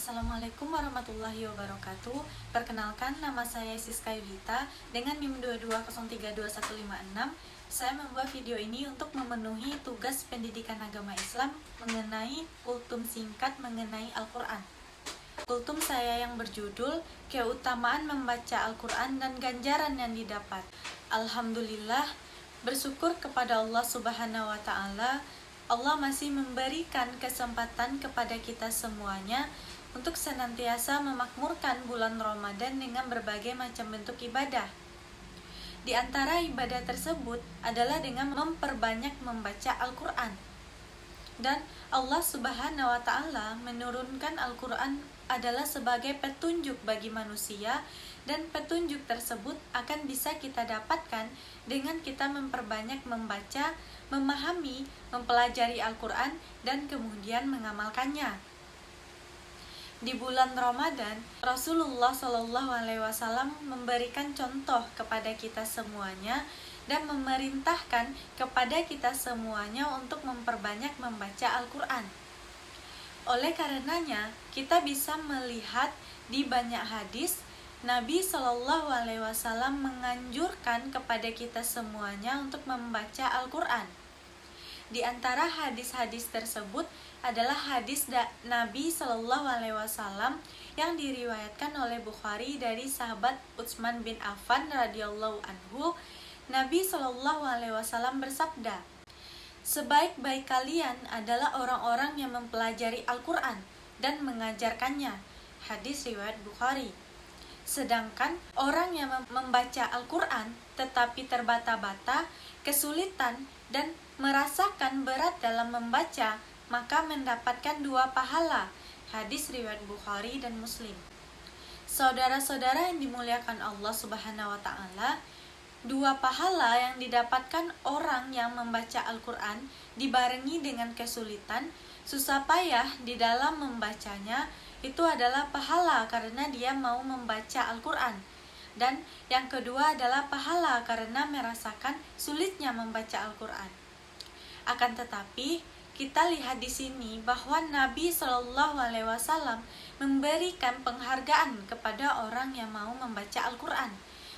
Assalamualaikum warahmatullahi wabarakatuh. Perkenalkan, nama saya Siska Yudita dengan NIM 220321156. Saya membuat video ini untuk memenuhi tugas pendidikan agama Islam mengenai kultum singkat mengenai Al-Quran. Kultum saya yang berjudul Keutamaan Membaca Al-Quran dan Ganjaran yang Didapat. Alhamdulillah, bersyukur kepada Allah Subhanahu wa Ta'ala. Allah masih memberikan kesempatan kepada kita semuanya untuk senantiasa memakmurkan bulan Ramadan dengan berbagai macam bentuk ibadah. Di antara ibadah tersebut adalah dengan memperbanyak membaca Al-Quran. Dan Allah Subhanahu wa Ta'ala menurunkan Al-Quran adalah sebagai petunjuk bagi manusia, dan petunjuk tersebut akan bisa kita dapatkan dengan kita memperbanyak membaca, memahami, mempelajari Al-Quran, dan kemudian mengamalkannya. Di bulan Ramadan, Rasulullah SAW memberikan contoh kepada kita semuanya dan memerintahkan kepada kita semuanya untuk memperbanyak membaca Al-Quran. Oleh karenanya, kita bisa melihat di banyak hadis Nabi SAW menganjurkan kepada kita semuanya untuk membaca Al-Quran. Di antara hadis-hadis tersebut adalah hadis Nabi SAW yang diriwayatkan oleh Bukhari dari sahabat Utsman bin Affan radhiyallahu anhu. Nabi SAW bersabda, "Sebaik-baik kalian adalah orang-orang yang mempelajari Al-Quran dan mengajarkannya." Hadis riwayat Bukhari. Sedangkan orang yang membaca Al-Quran tetapi terbata-bata, kesulitan, dan merasakan berat dalam membaca, maka mendapatkan 2 pahala. Hadis riwayat Bukhari dan Muslim. Saudara-saudara yang dimuliakan Allah Subhanahu wa Ta'ala, 2 pahala yang didapatkan orang yang membaca Al-Quran dibarengi dengan kesulitan, susah payah di dalam membacanya, itu adalah pahala karena dia mau membaca Al-Quran. Dan yang kedua adalah pahala karena merasakan sulitnya membaca Al-Quran. Akan tetapi, kita lihat di sini bahwa Nabi SAW memberikan penghargaan kepada orang yang mau membaca Al-Quran,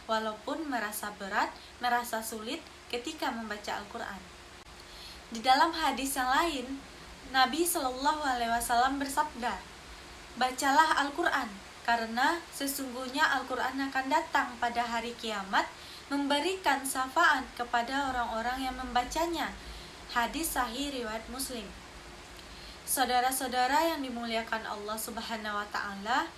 walaupun merasa berat, merasa sulit ketika membaca Al-Quran. Di dalam hadis yang lain, Nabi SAW bersabda, "Bacalah Al-Quran, karena sesungguhnya Al-Quran akan datang pada hari kiamat memberikan syafaat kepada orang-orang yang membacanya." Hadis sahih riwayat Muslim. Saudara-saudara yang dimuliakan Allah Subhanahu wa Ta'ala,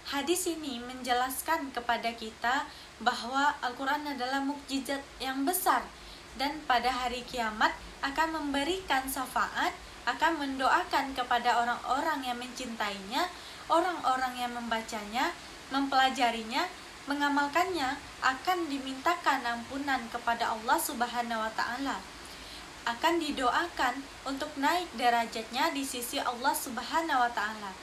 hadis ini menjelaskan kepada kita bahwa Al-Quran adalah mukjizat yang besar dan pada hari kiamat akan memberikan syafaat, akan mendoakan kepada orang-orang yang mencintainya, orang-orang yang membacanya, mempelajarinya, mengamalkannya, akan dimintakan ampunan kepada Allah Subhanahu wa Ta'ala, akan didoakan untuk naik derajatnya di sisi Allah Subhanahu wa Ta'ala.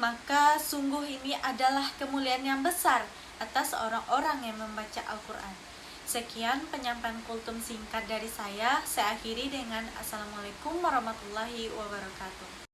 Maka sungguh ini adalah kemuliaan yang besar atas orang-orang yang membaca Al-Quran. Sekian penyampaian kultum singkat dari saya akhiri dengan Assalamualaikum warahmatullahi wabarakatuh.